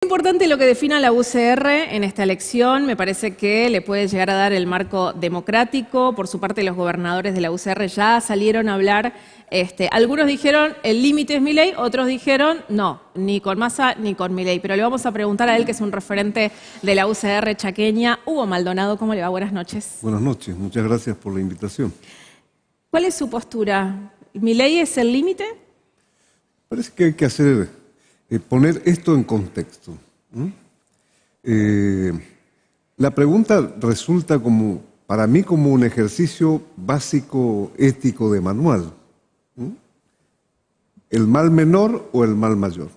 Importante lo que defina la UCR en esta elección. Me parece que le puede llegar a dar el marco democrático. Por su parte, los gobernadores de la UCR ya salieron a hablar. Algunos dijeron el límite es Milei, otros dijeron no, ni con Massa ni con Milei. Pero le vamos a preguntar a él, que es un referente de la UCR chaqueña. Hugo Maldonado, ¿cómo le va? Buenas noches. Buenas noches, muchas gracias por la invitación. ¿Cuál es su postura? ¿Milei es el límite? Parece que hay que poner esto en contexto. La pregunta resulta para mí como un ejercicio básico ético de manual. ¿El mal menor o el mal mayor?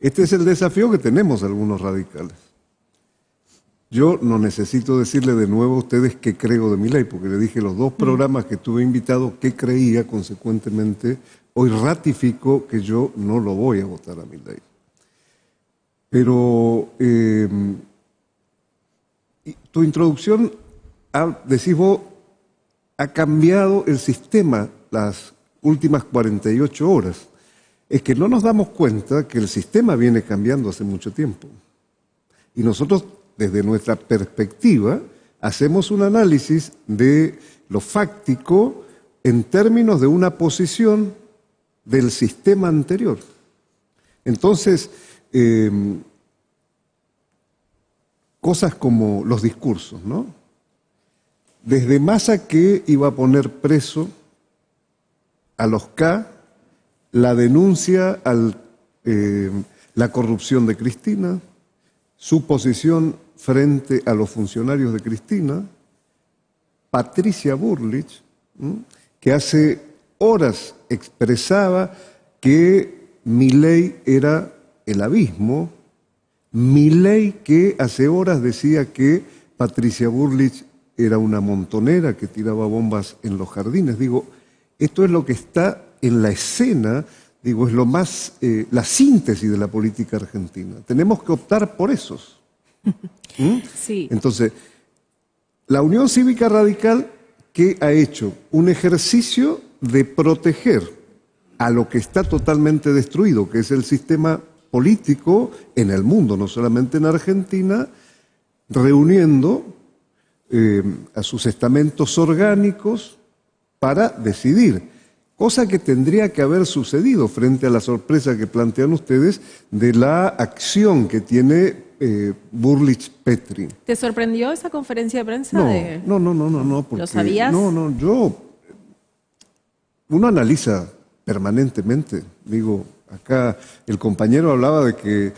Este es el desafío que tenemos algunos radicales. Yo no necesito decirle de nuevo a ustedes qué creo de Milei, porque le dije los dos programas que tuve invitado qué creía, consecuentemente hoy ratifico que yo no lo voy a votar a Milei. Pero tu introducción, decís vos, ha cambiado el sistema las últimas 48 horas. Es que no nos damos cuenta que el sistema viene cambiando hace mucho tiempo. Y nosotros, desde nuestra perspectiva, hacemos un análisis de lo fáctico en términos de una posición del sistema anterior. Entonces, cosas como los discursos, ¿no? Desde Massa, que iba a poner preso a los K, la denuncia a la corrupción de Cristina, su posición frente a los funcionarios de Cristina, Patricia Bullrich, que hace horas expresaba que Milei era el abismo, Milei que hace horas decía que Patricia Bullrich era una montonera que tiraba bombas en los jardines. Digo, esto es lo que está en la escena, digo, es lo más, la síntesis de la política argentina. Tenemos que optar por esos. Sí. Entonces, la Unión Cívica Radical, que ha hecho un ejercicio de proteger a lo que está totalmente destruido, que es el sistema político en el mundo, no solamente en Argentina, reuniendo a sus estamentos orgánicos para decidir, cosa que tendría que haber sucedido frente a la sorpresa que plantean ustedes de la acción que tiene Bullrich-Petri. ¿Te sorprendió esa conferencia de prensa? No. Porque, ¿Lo sabías? Uno analiza permanentemente. Digo, acá el compañero hablaba de que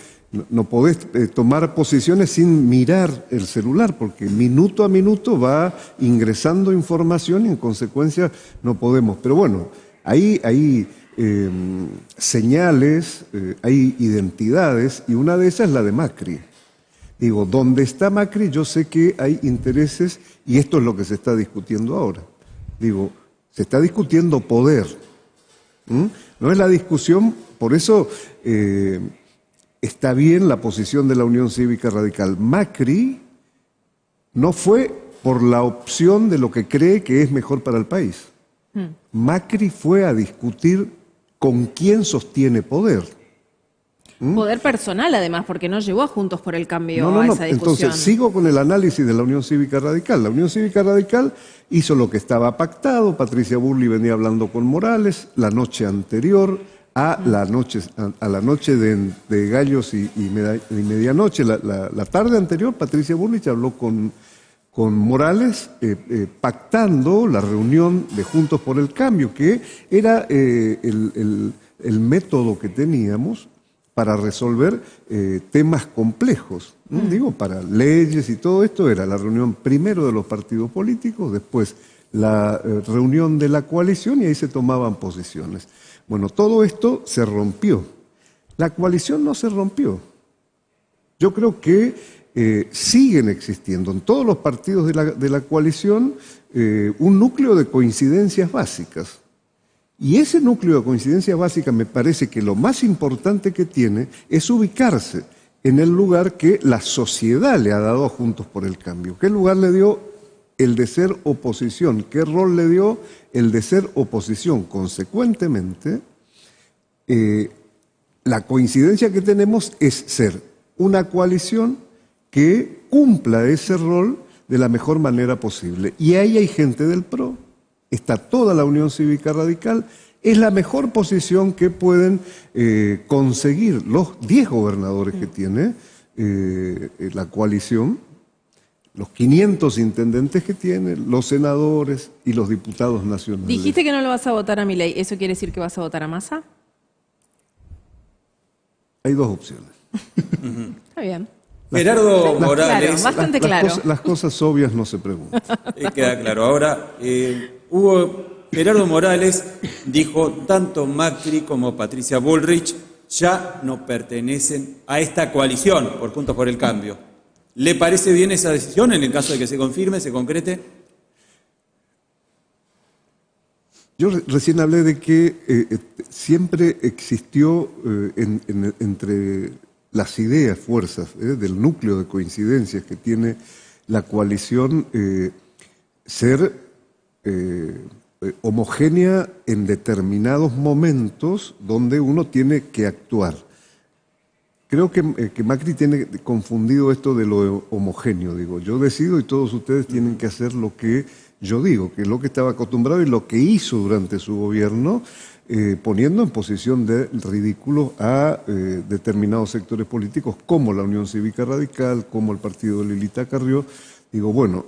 no podés tomar posiciones sin mirar el celular, porque minuto a minuto va ingresando información y en consecuencia no podemos. Pero bueno, hay señales, hay identidades, y una de esas es la de Macri. Digo, donde está Macri yo sé que hay intereses, y esto es lo que se está discutiendo ahora. Digo, se está discutiendo poder. No es la discusión, por eso está bien la posición de la Unión Cívica Radical. Macri no fue por la opción de lo que cree que es mejor para el país. Macri fue a discutir con quién sostiene poder. Poder personal, además, porque no llegó a Juntos por el Cambio a esa discusión. Entonces, sigo con el análisis de la Unión Cívica Radical. La Unión Cívica Radical hizo lo que estaba pactado. Patricia Bullrich venía hablando con Morales la noche anterior a la noche de Gallos y Medianoche. La tarde anterior, Patricia Bullrich habló con Morales pactando la reunión de Juntos por el Cambio, que era el método que teníamos para resolver temas complejos. Digo, para leyes y todo esto era la reunión primero de los partidos políticos, después la reunión de la coalición, y ahí se tomaban posiciones. Bueno, todo esto se rompió. La coalición no se rompió. Yo creo que siguen existiendo en todos los partidos de la coalición un núcleo de coincidencias básicas. Y ese núcleo de coincidencias básicas me parece que lo más importante que tiene es ubicarse en el lugar que la sociedad le ha dado a Juntos por el Cambio. ¿Qué lugar le dio el de ser oposición? ¿Qué rol le dio el de ser oposición? Consecuentemente, la coincidencia que tenemos es ser una coalición que cumpla ese rol de la mejor manera posible. Y ahí hay gente del PRO, está toda la Unión Cívica Radical, es la mejor posición que pueden conseguir los 10 gobernadores que tiene la coalición, los 500 intendentes que tiene, los senadores y los diputados nacionales. Dijiste que no lo vas a votar a Milei, ¿eso quiere decir que vas a votar a Massa? Hay dos opciones. Está bien. Gerardo Morales. Claro, bastante claro. Las cosas obvias no se preguntan. Queda claro. Ahora, Gerardo Morales dijo, tanto Macri como Patricia Bullrich ya no pertenecen a esta coalición por Juntos por el Cambio. ¿Le parece bien esa decisión en el caso de que se confirme, se concrete? Yo recién hablé de que siempre existió entre las ideas, fuerzas, del núcleo de coincidencias que tiene la coalición, ser homogénea en determinados momentos donde uno tiene que actuar. Creo que Macri tiene confundido esto de lo homogéneo. Digo, yo decido y todos ustedes tienen que hacer lo que yo digo, que es lo que estaba acostumbrado y lo que hizo durante su gobierno, poniendo en posición de ridículo a determinados sectores políticos como la Unión Cívica Radical, como el partido de Lilita Carrió. Digo, bueno,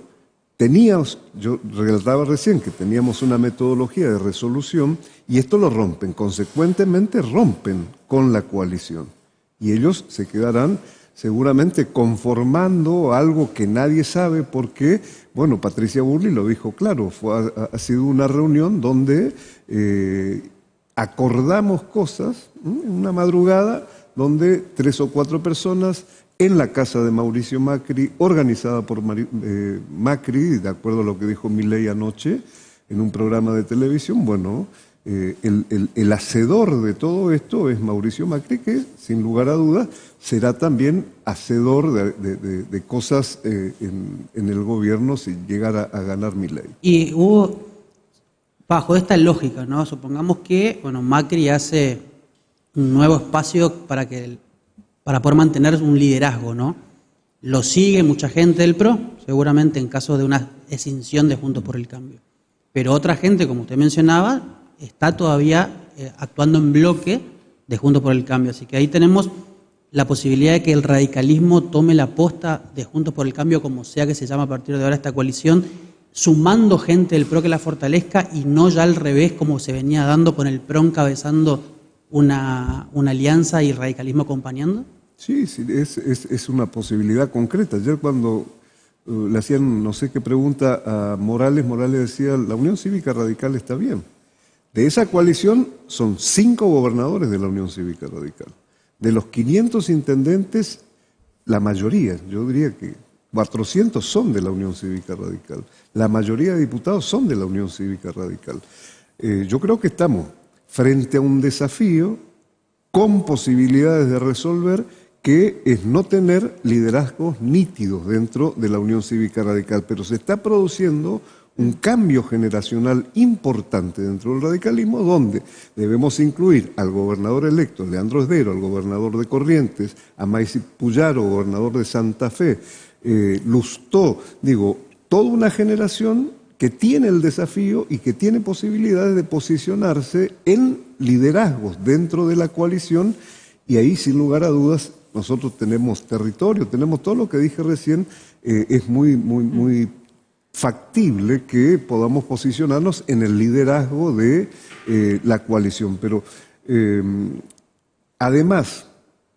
yo relataba recién que teníamos una metodología de resolución y esto lo rompen, consecuentemente rompen con la coalición. Y ellos se quedarán seguramente conformando algo que nadie sabe porque, bueno, Patricia Bullrich lo dijo claro, ha sido una reunión donde acordamos cosas, en una madrugada donde 3 o 4 personas en la casa de Mauricio Macri, organizada por Macri, de acuerdo a lo que dijo Milei anoche en un programa de televisión, bueno, el hacedor de todo esto es Mauricio Macri, que sin lugar a dudas será también hacedor de cosas en el gobierno si llegara a ganar Milei. Y hubo, bajo esta lógica, ¿no? Supongamos que, bueno, Macri hace un nuevo espacio para poder mantener un liderazgo, ¿no? Lo sigue mucha gente del PRO, seguramente en caso de una escinsión de Juntos por el Cambio. Pero otra gente, como usted mencionaba, está todavía actuando en bloque de Juntos por el Cambio. Así que ahí tenemos la posibilidad de que el radicalismo tome la posta de Juntos por el Cambio, como sea que se llama a partir de ahora esta coalición, sumando gente del PRO que la fortalezca y no ya al revés como se venía dando con el PRO encabezando una alianza y radicalismo acompañando. Sí, es una posibilidad concreta. Ayer cuando le hacían no sé qué pregunta a Morales decía, la Unión Cívica Radical está bien. De esa coalición son 5 gobernadores de la Unión Cívica Radical. De los 500 intendentes, la mayoría, yo diría que 400 son de la Unión Cívica Radical. La mayoría de diputados son de la Unión Cívica Radical. Yo creo que estamos frente a un desafío con posibilidades de resolver, que es no tener liderazgos nítidos dentro de la Unión Cívica Radical, pero se está produciendo un cambio generacional importante dentro del radicalismo, donde debemos incluir al gobernador electo, Leandro Esdero, al gobernador de Corrientes, a Maizi Puyaro, gobernador de Santa Fe, Lustó, digo, toda una generación que tiene el desafío y que tiene posibilidades de posicionarse en liderazgos dentro de la coalición, y ahí sin lugar a dudas nosotros tenemos territorio, tenemos todo lo que dije recién, es muy factible que podamos posicionarnos en el liderazgo de la coalición. Pero además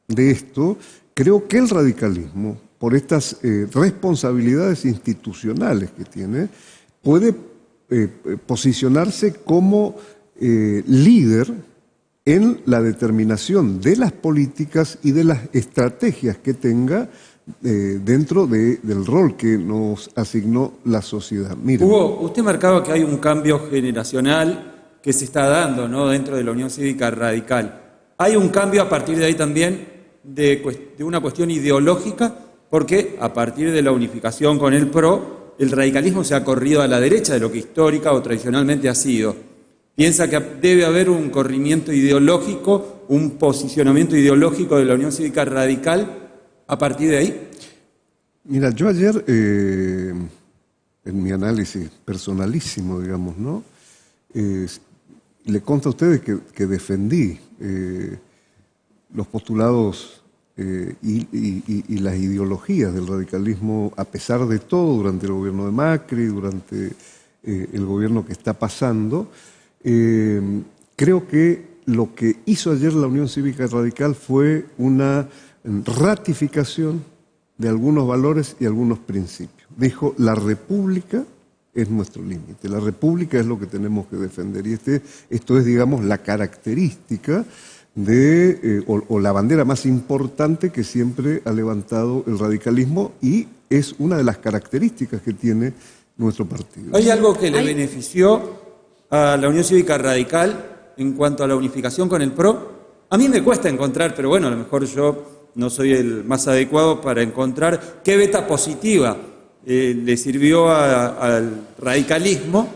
de esto, creo que el radicalismo, por estas responsabilidades institucionales que tiene, puede posicionarse como líder en la determinación de las políticas y de las estrategias que tenga dentro del rol que nos asignó la sociedad. Miren. Hugo, usted marcaba que hay un cambio generacional que se está dando, ¿no?, dentro de la Unión Cívica Radical. Hay un cambio a partir de ahí también de una cuestión ideológica, porque a partir de la unificación con el PRO, el radicalismo se ha corrido a la derecha de lo que histórica o tradicionalmente ha sido. ¿Piensa que debe haber un corrimiento ideológico un posicionamiento ideológico de la Unión Cívica Radical a partir de ahí? Mira, yo ayer, en mi análisis personalísimo, digamos, ¿no? Le consta a ustedes que defendí los postulados y las ideologías del radicalismo, a pesar de todo, durante el gobierno de Macri, durante el gobierno que está pasando. Creo que lo que hizo ayer la Unión Cívica Radical fue una ratificación de algunos valores y algunos principios. Dijo, la República es nuestro límite, la República es lo que tenemos que defender. Y esto es, digamos, la característica o la bandera más importante que siempre ha levantado el radicalismo, y es una de las características que tiene nuestro partido. ¿Hay algo que le benefició a la Unión Cívica Radical en cuanto a la unificación con el PRO? A mí me cuesta encontrar, pero bueno, a lo mejor yo no soy el más adecuado para encontrar qué beta positiva le sirvió al radicalismo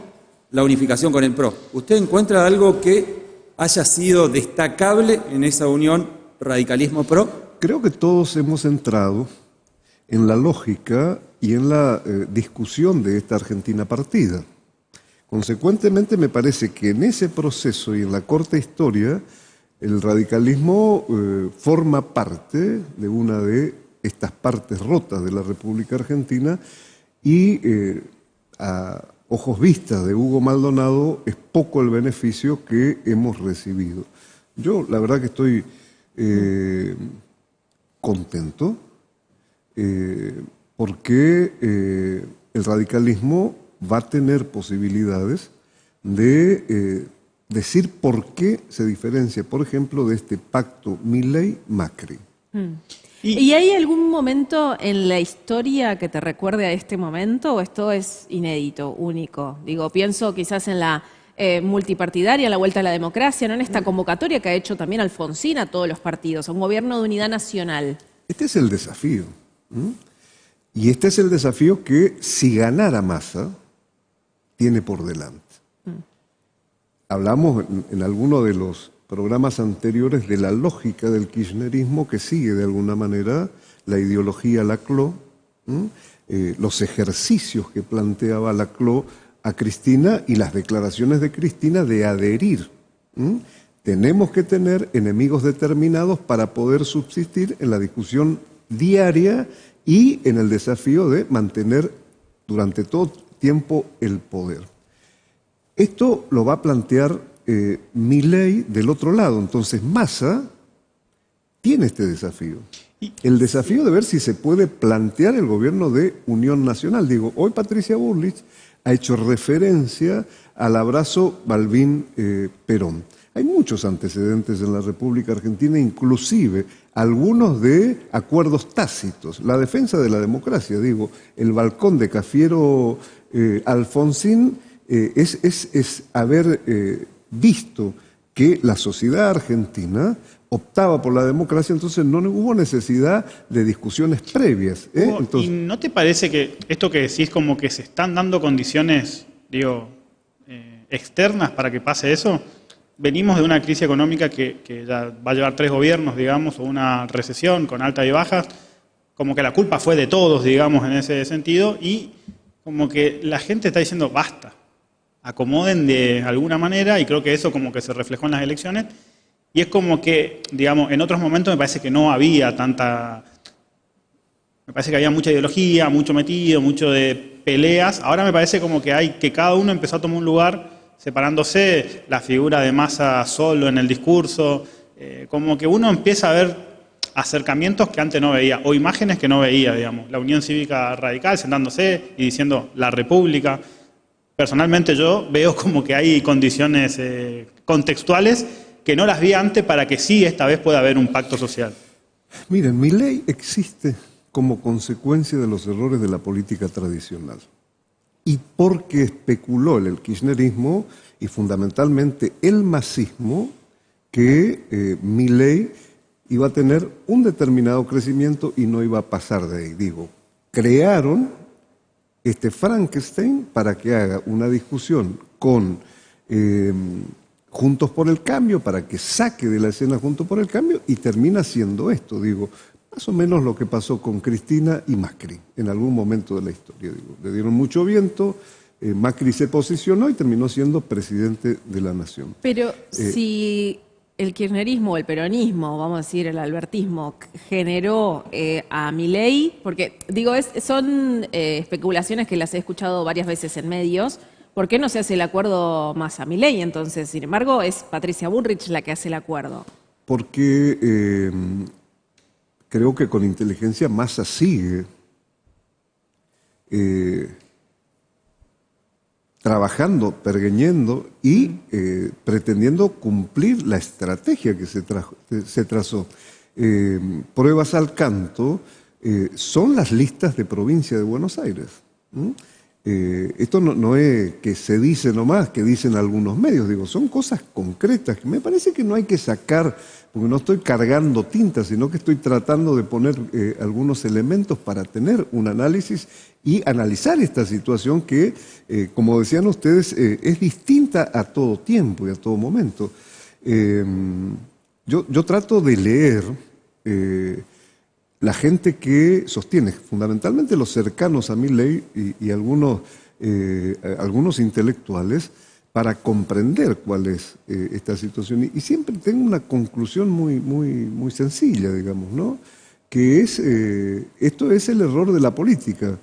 la unificación con el PRO. ¿Usted encuentra algo que haya sido destacable en esa unión radicalismo-PRO? Creo que todos hemos entrado en la lógica y en la discusión de esta Argentina partida. Consecuentemente, me parece que en ese proceso y en la corta historia, el radicalismo forma parte de una de estas partes rotas de la República Argentina, y a ojos vistas de Hugo Maldonado es poco el beneficio que hemos recibido. Yo la verdad que estoy contento porque el radicalismo va a tener posibilidades de decir por qué se diferencia, por ejemplo, de este pacto Milei-Macri. ¿Y hay algún momento en la historia que te recuerde a este momento, o esto es inédito, único? Digo, pienso quizás en la multipartidaria, la vuelta a la democracia, no en esta convocatoria que ha hecho también Alfonsín a todos los partidos, a un gobierno de unidad nacional. Este es el desafío. Y este es el desafío que, si ganara Massa, tiene por delante. Hablamos en alguno de los programas anteriores de la lógica del kirchnerismo, que sigue de alguna manera la ideología Laclau, los ejercicios que planteaba Laclau a Cristina y las declaraciones de Cristina de adherir. Tenemos que tener enemigos determinados para poder subsistir en la discusión diaria y en el desafío de mantener durante todo tiempo el poder. Esto lo va a plantear Milei del otro lado. Entonces Massa tiene este desafío. El desafío de ver si se puede plantear el gobierno de unión nacional. Digo, hoy Patricia Bullrich ha hecho referencia al abrazo Balbín-Perón. Hay muchos antecedentes en la República Argentina, inclusive algunos de acuerdos tácitos. La defensa de la democracia, digo, el balcón de Cafiero Alfonsín es haber visto que la sociedad argentina optaba por la democracia, entonces no hubo necesidad de discusiones previas. Entonces, ¿y no te parece que esto que decís, como que se están dando condiciones, digo, externas para que pase eso? Venimos de una crisis económica que ya va a llevar 3 gobiernos, digamos, o una recesión con altas y bajas, como que la culpa fue de todos, digamos, en ese sentido, y como que la gente está diciendo, basta, acomoden de alguna manera, y creo que eso como que se reflejó en las elecciones, y es como que, digamos, en otros momentos me parece que no había tanta... Me parece que había mucha ideología, mucho metido, mucho de peleas. Ahora me parece como que cada uno empezó a tomar un lugar, separándose, la figura de Massa solo en el discurso, como que uno empieza a ver acercamientos que antes no veía, o imágenes que no veía, digamos. La Unión Cívica Radical sentándose y diciendo la República. Personalmente yo veo como que hay condiciones contextuales que no las vi antes para que sí esta vez pueda haber un pacto social. Miren, Milei existe como consecuencia de los errores de la política tradicional. Y porque especuló el kirchnerismo y fundamentalmente el masismo que Milei iba a tener un determinado crecimiento y no iba a pasar de ahí. Digo, crearon este Frankenstein para que haga una discusión con Juntos por el Cambio, para que saque de la escena Juntos por el Cambio, y termina siendo esto, digo, más o menos lo que pasó con Cristina y Macri en algún momento de la historia. Digo, le dieron mucho viento, Macri se posicionó y terminó siendo presidente de la nación. Pero si el kirchnerismo o el peronismo, vamos a decir el albertismo, generó a Milei, porque digo, son especulaciones que las he escuchado varias veces en medios, ¿por qué no se hace el acuerdo más a Milei entonces? Sin embargo, es Patricia Bullrich la que hace el acuerdo. Porque creo que con inteligencia Massa sigue trabajando, pergeñando y pretendiendo cumplir la estrategia que se trazó. Pruebas al canto son las listas de provincia de Buenos Aires. Esto no es que se dice nomás, que dicen algunos medios, digo, son cosas concretas que me parece que no hay que sacar, porque no estoy cargando tinta, sino que estoy tratando de poner algunos elementos para tener un análisis y analizar esta situación que, como decían ustedes, es distinta a todo tiempo y a todo momento. Yo trato de leer la gente que sostiene, fundamentalmente los cercanos a Milei y algunos intelectuales, para comprender cuál es esta situación. Y siempre tengo una conclusión muy sencilla, digamos, ¿no? Que es, esto es el error de la política,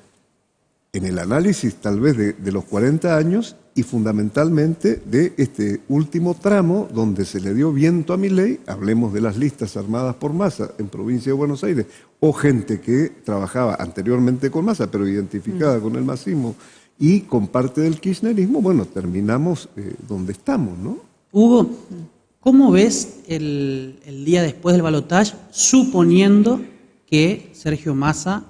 en el análisis tal vez de los 40 años y fundamentalmente de este último tramo donde se le dio viento a Milei, hablemos de las listas armadas por Massa en provincia de Buenos Aires, o gente que trabajaba anteriormente con Massa, pero identificada con el masismo y con parte del kirchnerismo. Bueno, terminamos donde estamos, ¿no? Hugo, ¿cómo ves el día después del balotaje, suponiendo que Sergio Massa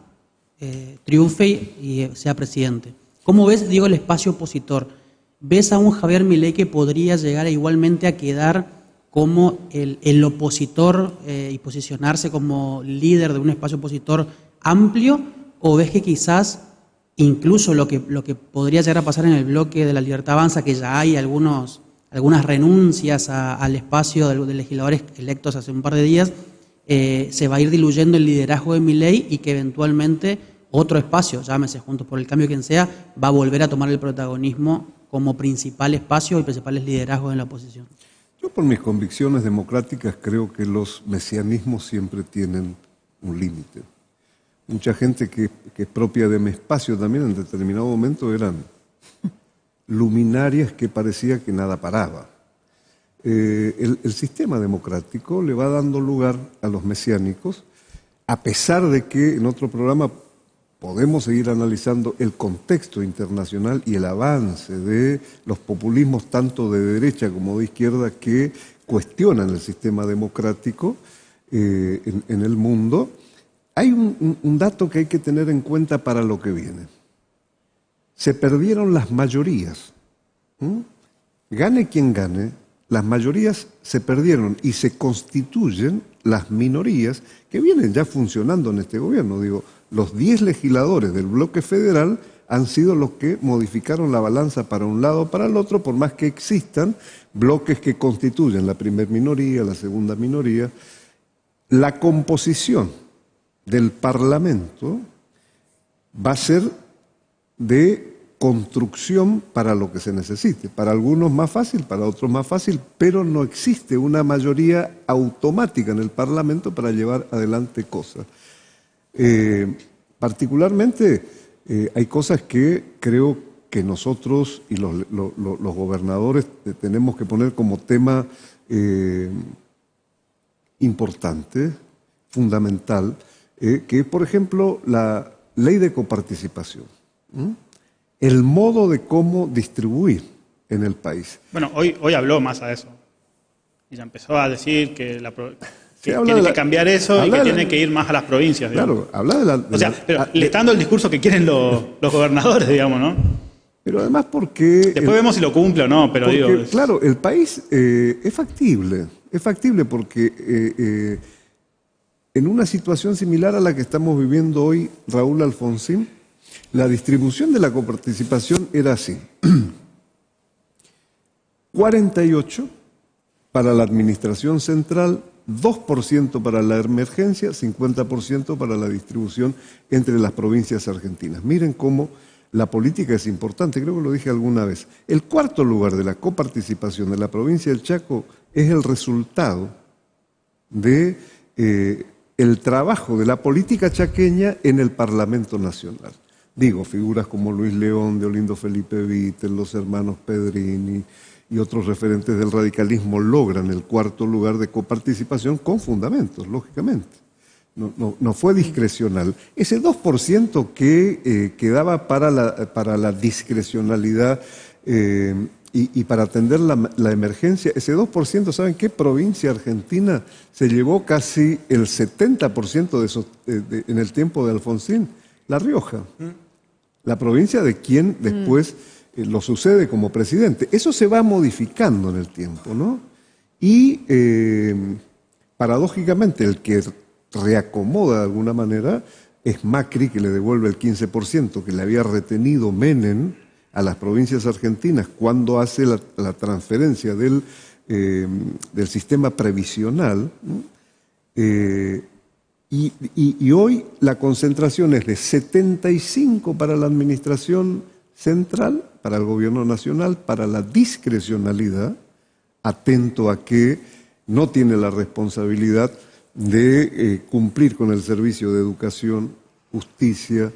triunfe y sea presidente? ¿Cómo ves, digo, el espacio opositor? ¿Ves a un Javier Milei que podría llegar igualmente a quedar como el opositor y posicionarse como líder de un espacio opositor amplio? ¿O ves que quizás incluso lo que podría llegar a pasar en el bloque de la Libertad Avanza, que ya hay algunas renuncias al espacio de legisladores electos hace un par de días, se va a ir diluyendo el liderazgo de Milei y que eventualmente otro espacio, llámese Juntos por el Cambio, quien sea, va a volver a tomar el protagonismo como principal espacio y principales liderazgos en la oposición? Yo, por mis convicciones democráticas, creo que los mesianismos siempre tienen un límite. Mucha gente que es propia de mi espacio también en determinado momento eran luminarias que parecía que nada paraba. El sistema democrático le va dando lugar a los mesiánicos, a pesar de que en otro programa podemos seguir analizando el contexto internacional y el avance de los populismos tanto de derecha como de izquierda que cuestionan el sistema democrático en el mundo. Hay un dato que hay que tener en cuenta para lo que viene. Se perdieron las mayorías. Gane quien gane, las mayorías se perdieron y se constituyen las minorías que vienen ya funcionando en este gobierno. Digo, los 10 legisladores del bloque federal han sido los que modificaron la balanza para un lado o para el otro, por más que existan bloques que constituyen la primera minoría, la segunda minoría. La composición del Parlamento va a ser de construcción para lo que se necesite. Para algunos más fácil, para otros más fácil, pero no existe una mayoría automática en el Parlamento para llevar adelante cosas. Particularmente hay cosas que creo que nosotros y los gobernadores tenemos que poner como tema importante, fundamental, que es, por ejemplo, la ley de coparticipación. El modo de cómo distribuir en el país. Bueno, hoy habló más a eso. Y ya empezó a decir que tiene que cambiar eso y que tiene que ir más a las provincias, digamos. Claro, habla de la... O sea, pero le está dando el discurso que quieren los gobernadores, digamos, ¿no? Pero además porque... Después vemos si lo cumple o no, pero porque, digo... Claro, el país es factible porque en una situación similar a la que estamos viviendo hoy, Raúl Alfonsín, la distribución de la coparticipación era así. 48 para la administración central, 2% para la emergencia, 50% para la distribución entre las provincias argentinas. Miren cómo la política es importante, creo que lo dije alguna vez. El cuarto lugar de la coparticipación de la provincia del Chaco es el resultado de el trabajo de la política chaqueña en el Parlamento Nacional. Digo, figuras como Luis León, Deolindo Felipe Vittel, los hermanos Pedrini y otros referentes del radicalismo logran el cuarto lugar de coparticipación con fundamentos, lógicamente. No fue discrecional. Ese 2% que quedaba para la discrecionalidad y para atender la emergencia, ese 2%, ¿saben qué provincia argentina se llevó casi el 70% de esos, en el tiempo de Alfonsín? La Rioja. La provincia de quien después lo sucede como presidente. Eso se va modificando en el tiempo, ¿no? Y paradójicamente el que reacomoda de alguna manera es Macri, que le devuelve el 15% que le había retenido Menem a las provincias argentinas cuando hace la transferencia del sistema previsional. Y hoy la concentración es de 75 para la administración central, para el gobierno nacional, para la discrecionalidad, atento a que no tiene la responsabilidad de cumplir con el servicio de educación, justicia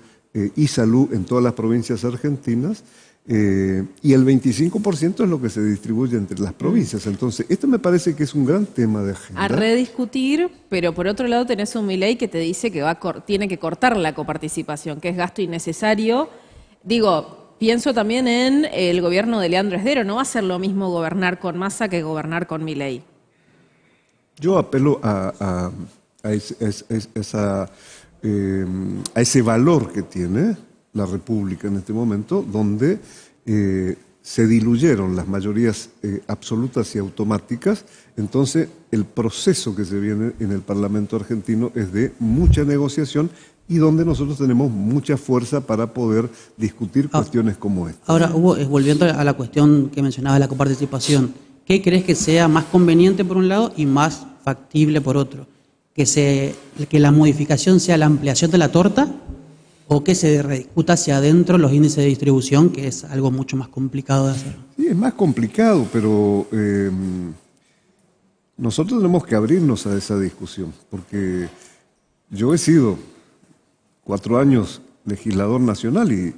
y salud en todas las provincias argentinas, y el 25% es lo que se distribuye entre las provincias. Entonces, esto me parece que es un gran tema de agenda. A rediscutir, pero por otro lado tenés un Milei que te dice que tiene que cortar la coparticipación, que es gasto innecesario. Digo, pienso también en el gobierno de Leandro Esdero. No va a ser lo mismo gobernar con Massa que gobernar con Milei. Yo apelo a ese valor que tiene la República en este momento, donde se diluyeron las mayorías absolutas y automáticas. Entonces, el proceso que se viene en el Parlamento argentino es de mucha negociación y donde nosotros tenemos mucha fuerza para poder discutir cuestiones como esta. Ahora, Hugo, volviendo a la cuestión que mencionaba de la coparticipación, ¿qué crees que sea más conveniente por un lado y más factible por otro? ¿Que la modificación sea la ampliación de la torta o que se rediscuta hacia adentro los índices de distribución, que es algo mucho más complicado de hacer? Sí, es más complicado, pero nosotros tenemos que abrirnos a esa discusión, porque yo he sido 4 años legislador nacional y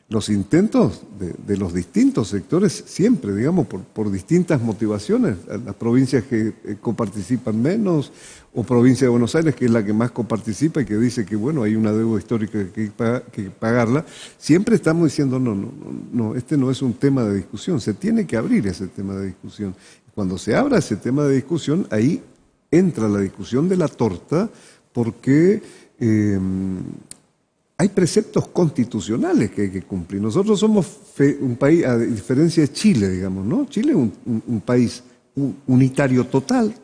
los intentos de los distintos sectores siempre, digamos, por distintas motivaciones, las provincias que coparticipan menos, o provincia de Buenos Aires, que es la que más coparticipa y que dice que, bueno, hay una deuda histórica que hay que pagarla, siempre estamos diciendo, no, este no es un tema de discusión, se tiene que abrir ese tema de discusión. Cuando se abra ese tema de discusión, ahí entra la discusión de la torta, porque hay preceptos constitucionales que hay que cumplir. Nosotros somos un país, a diferencia de Chile, digamos, ¿no? Chile es un país unitario total,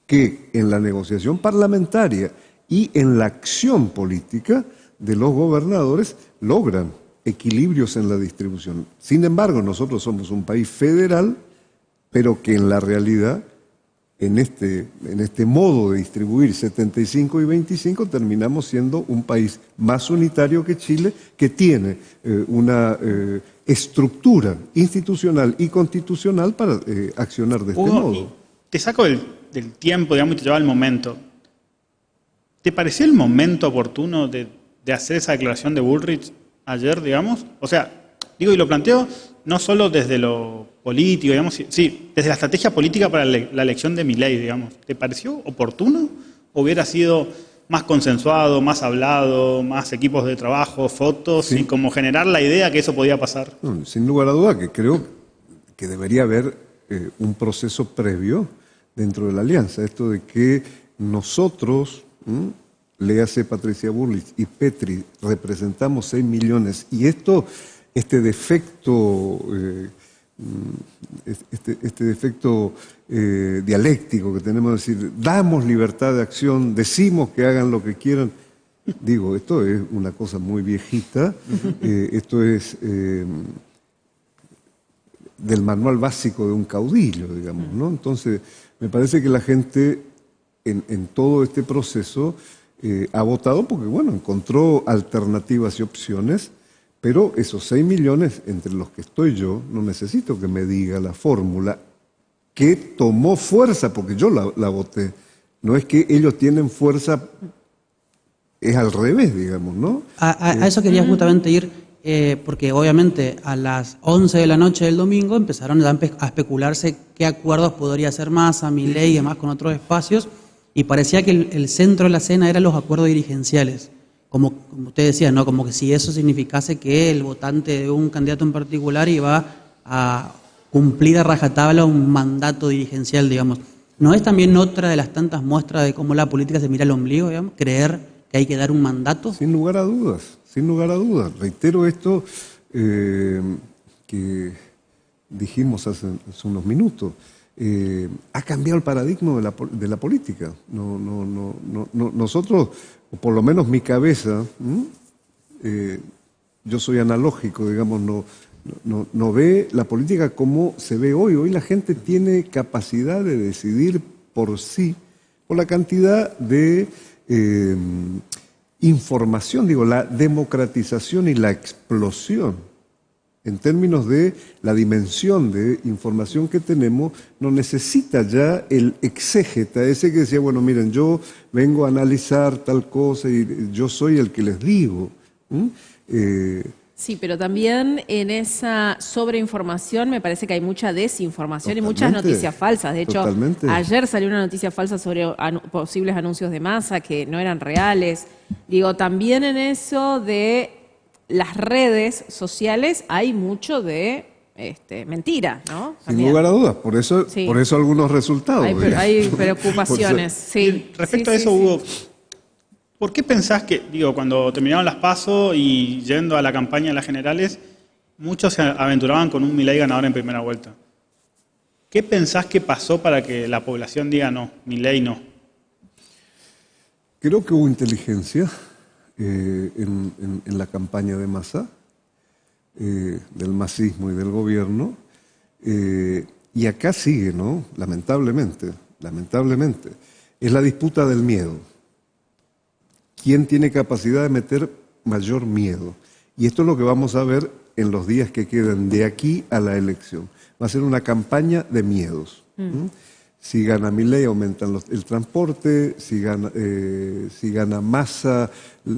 que en la negociación parlamentaria y en la acción política de los gobernadores logran equilibrios en la distribución. Sin embargo, nosotros somos un país federal, pero que en la realidad, en este modo de distribuir 75 y 25, terminamos siendo un país más unitario que Chile, que tiene una estructura institucional y constitucional para accionar de este modo. Te saco del tiempo, digamos, y te lleva al momento. ¿Te pareció el momento oportuno de hacer esa declaración de Bullrich ayer, digamos? O sea, digo, y lo planteo no solo desde lo político, digamos, sí, desde la estrategia política para la elección de Milei, digamos. ¿Te pareció oportuno? ¿O hubiera sido más consensuado, más hablado, más equipos de trabajo, fotos, sí, y como generar la idea que eso podía pasar? No, sin lugar a duda que creo que debería haber un proceso previo dentro de la alianza. Esto de que nosotros, léase Patricia Bullrich y Petri, representamos 6 millones, y este defecto dialéctico que tenemos, es decir, damos libertad de acción, decimos que hagan lo que quieran. Digo, esto es una cosa muy viejita, esto es del manual básico de un caudillo, digamos, ¿no? Entonces, me parece que la gente en todo este proceso ha votado porque, bueno, encontró alternativas y opciones, pero esos 6 millones, entre los que estoy yo, no necesito que me diga la fórmula que tomó fuerza, porque yo la voté. No es que ellos tienen fuerza, es al revés, digamos, ¿no? A eso quería justamente ir, porque obviamente a las 11 de la noche del domingo empezaron a especularse qué acuerdos podría hacer Massa, Milei y demás con otros espacios, y parecía que el centro de la escena eran los acuerdos dirigenciales. Como usted decía, ¿no? Como que si eso significase que el votante de un candidato en particular iba a cumplir a rajatabla un mandato dirigencial, digamos. ¿No es también otra de las tantas muestras de cómo la política se mira al ombligo, digamos? Creer que hay que dar un mandato. Sin lugar a dudas, sin lugar a dudas. Reitero esto que dijimos hace unos minutos. Ha cambiado el paradigma de la política. Nosotros, o por lo menos mi cabeza, yo soy analógico, digamos, no ve la política como se ve hoy. Hoy la gente tiene capacidad de decidir por sí, por la cantidad de información, digo, la democratización y la explosión. En términos de la dimensión de información que tenemos, no necesita ya el exégeta, ese que decía, bueno, miren, yo vengo a analizar tal cosa y yo soy el que les digo. Sí, pero también en esa sobreinformación me parece que hay mucha desinformación. Totalmente, y muchas noticias falsas. De hecho, totalmente. ayer salió una noticia falsa sobre posibles anuncios de Massa que no eran reales. Digo, también en eso de las redes sociales hay mucho de mentira, ¿no? Sin También. lugar a dudas, por eso algunos resultados. Hay preocupaciones, sí. Respecto a eso, Hugo, ¿por qué pensás que, cuando terminaron las PASO y yendo a la campaña de las generales, muchos se aventuraban con un Milei ganador en primera vuelta? ¿Qué pensás que pasó para que la población diga no, Milei no? Creo que hubo inteligencia en la campaña de Massa, del masismo y del gobierno, y acá sigue, ¿no? Lamentablemente, es la disputa del miedo. ¿Quién tiene capacidad de meter mayor miedo? Y esto es lo que vamos a ver en los días que quedan de aquí a la elección. Va a ser una campaña de miedos. Si gana Milei, aumentan el transporte, si gana Massa,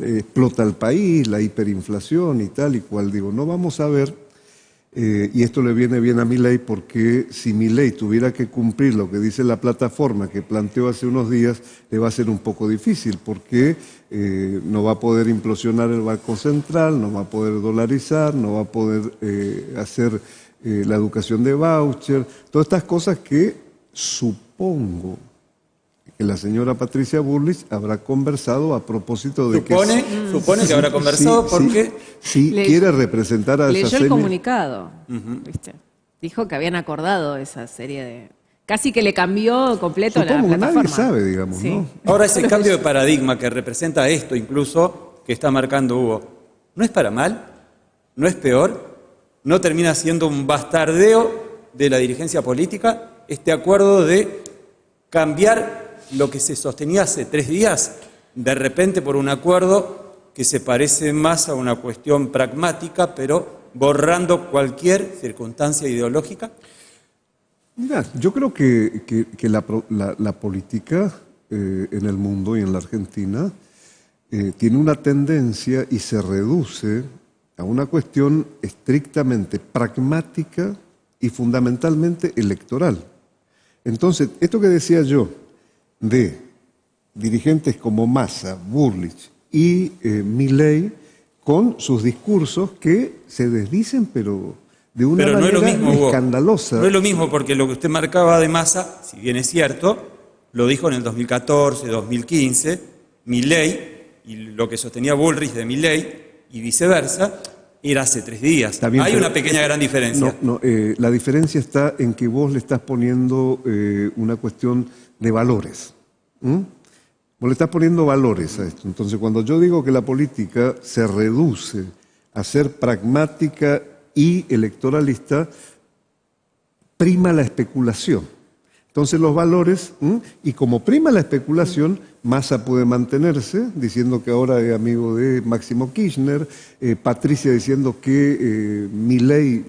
explota el país, la hiperinflación y tal y cual. Digo, no vamos a ver, y esto le viene bien a Milei porque si Milei tuviera que cumplir lo que dice la plataforma que planteó hace unos días, le va a ser un poco difícil porque no va a poder implosionar el Banco Central, no va a poder dolarizar, no va a poder hacer la educación de voucher, todas estas cosas que supongo que la señora Patricia Bullrich habrá conversado a propósito de supone que habrá conversado porque quiere representar a esa leyó el comunicado, ¿viste? Dijo que habían acordado esa serie de... Casi que le cambió completo la plataforma. Nadie sabe, digamos, Sí. ¿no? ahora ese cambio de paradigma que representa esto incluso que está marcando Hugo, ¿no es para mal? ¿No es peor? ¿No termina siendo un bastardeo de la dirigencia política? Este acuerdo de cambiar lo que se sostenía hace 3 días, de repente por un acuerdo que se parece más a una cuestión pragmática, pero borrando cualquier circunstancia ideológica. Mira, yo creo que la política en el mundo y en la Argentina tiene una tendencia y se reduce a una cuestión estrictamente pragmática y fundamentalmente electoral. Entonces, esto que decía yo de dirigentes como Massa, Bullrich y Milei, con sus discursos que se desdicen, pero de una Pero no manera es lo mismo, Hugo. escandalosa. No es lo mismo porque lo que usted marcaba de Massa, si bien es cierto, lo dijo en el 2014, 2015, Milei, y lo que sostenía Bullrich de Milei, y viceversa, era hace 3 días. Bien, hay una pequeña gran diferencia. La diferencia está en que vos le estás poniendo una cuestión de valores. Vos le estás poniendo valores a esto. Entonces, cuando yo digo que la política se reduce a ser pragmática y electoralista, prima la especulación. Entonces los valores, y como prima la especulación, Massa puede mantenerse, diciendo que ahora es amigo de Máximo Kirchner, Patricia diciendo que Milei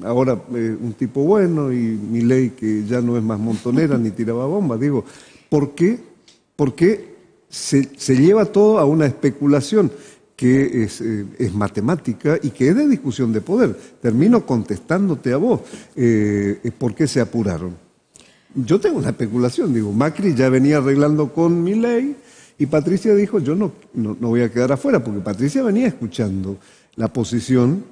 ahora un tipo bueno y Milei que ya no es más montonera ni tiraba bombas. Digo, ¿por qué? Porque se lleva todo a una especulación que es matemática y que es de discusión de poder. Termino contestándote a vos. ¿Por qué se apuraron? Yo tengo una especulación, digo, Macri ya venía arreglando con Milei y Patricia dijo, yo no voy a quedar afuera, porque Patricia venía escuchando la posición,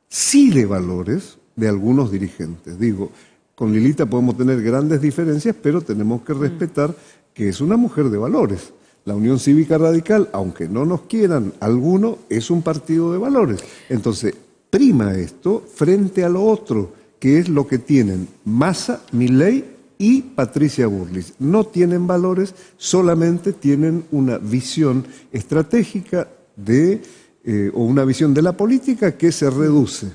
sí de valores, de algunos dirigentes. Digo, con Lilita podemos tener grandes diferencias, pero tenemos que respetar que es una mujer de valores. La Unión Cívica Radical, aunque no nos quieran algunos, es un partido de valores. Entonces, prima esto frente a lo otro, que es lo que tienen Massa, Milei y Patricia Bullrich. No tienen valores, solamente tienen una visión estratégica o una visión de la política que se reduce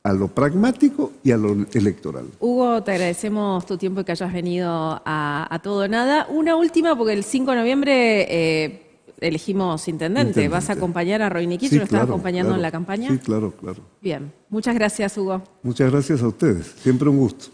a lo pragmático y a lo electoral. Hugo, te agradecemos tu tiempo y que hayas venido a Todo o Nada. Una última, porque el 5 de noviembre elegimos intendente. ¿Vas a acompañar a Roy Nikitsch? Sí, ¿Lo estás claro, acompañando claro. en la campaña? Sí, claro, claro. Bien. Muchas gracias, Hugo. Muchas gracias a ustedes. Siempre un gusto.